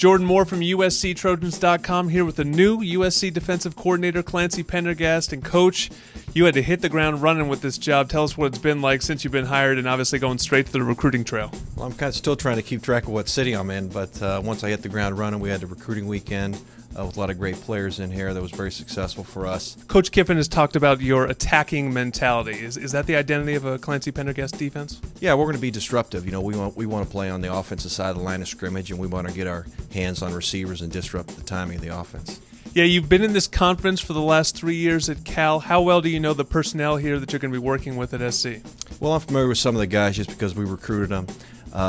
Jordan Moore from USCTrojans.com here with the new USC defensive coordinator Clancy Pendergast. And Coach, you had to hit the ground running with this job. Tell us what it's been like since you've been hired and obviously going straight to the recruiting trail. Well, I'm kind of still trying to keep track of what city I'm in, but once I hit the ground running, we had the recruiting weekend with a lot of great players in here that was very successful for us. Coach Kiffin has talked about your attacking mentality. Is that the identity of a Clancy Pendergast defense? Yeah, we're going to be disruptive. You know, we want to play on the offensive side of the line of scrimmage, and we want to get our hands on receivers and disrupt the timing of the offense. Yeah, you've been in this conference for the last 3 years at Cal. How well do you know the personnel here that you're going to be working with at SC? Well, I'm familiar with some of the guys just because we recruited them.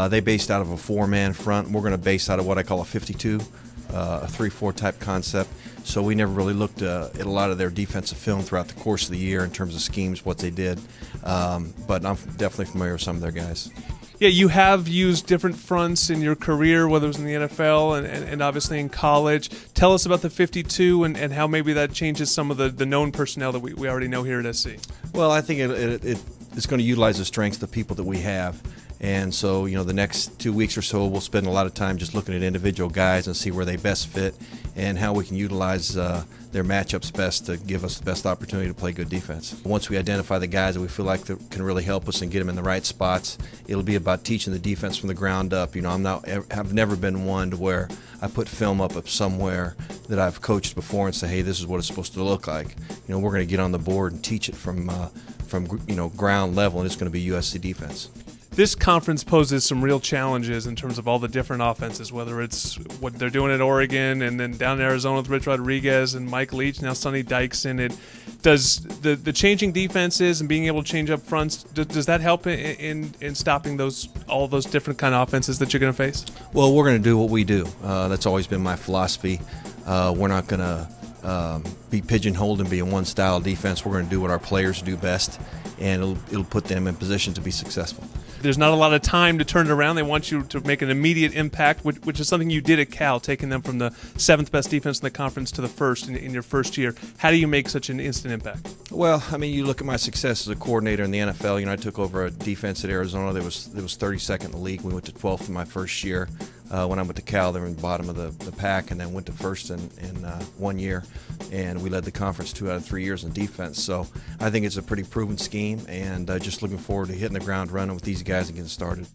They based out of a four-man front. We're going to base out of what I call a 52. A 3-4 type concept, so we never really looked at a lot of their defensive film throughout the course of the year in terms of schemes, what they did, but I'm definitely familiar with some of their guys. Yeah, you have used different fronts in your career, whether it was in the NFL and obviously in college. Tell us about the 52 and how maybe that changes some of the known personnel that we already know here at SC. Well, I think it's going to utilize the strengths of the people that we have. And so, you know, the next 2 weeks or so, we'll spend a lot of time just looking at individual guys and see where they best fit and how we can utilize their matchups best to give us the best opportunity to play good defense. Once we identify the guys that we feel like that can really help us and get them in the right spots, it'll be about teaching the defense from the ground up. You know, I've never been one to where I put film up somewhere that I've coached before and say, hey, this is what it's supposed to look like. You know, we're going to get on the board and teach it from you know, ground level, and it's going to be USC defense. This conference poses some real challenges in terms of all the different offenses, whether it's what they're doing at Oregon and then down in Arizona with Rich Rodriguez and Mike Leach, now Sonny Dykes in it. Does the changing defenses and being able to change up fronts, does that help in stopping all those different kind of offenses that you're going to face? Well, we're going to do what we do. That's always been my philosophy. We're not going to be pigeonholed and be a one-style defense. We're going to do what our players do best, and it'll put them in position to be successful. There's not a lot of time to turn it around. They want you to make an immediate impact, which is something you did at Cal, taking them from the 7th best defense in the conference to the 1st in your first year. How do you make such an instant impact? Well, I mean, you look at my success as a coordinator in the NFL. You know, I took over a defense at Arizona that was 32nd in the league. We went to 12th in my first year. When I went to Cal, they were in the bottom of the pack, and then went to 1st in 1 year, and we led the conference 2 out of 3 years in defense. So I think it's a pretty proven scheme, and just looking forward to hitting the ground running with these guys and getting started.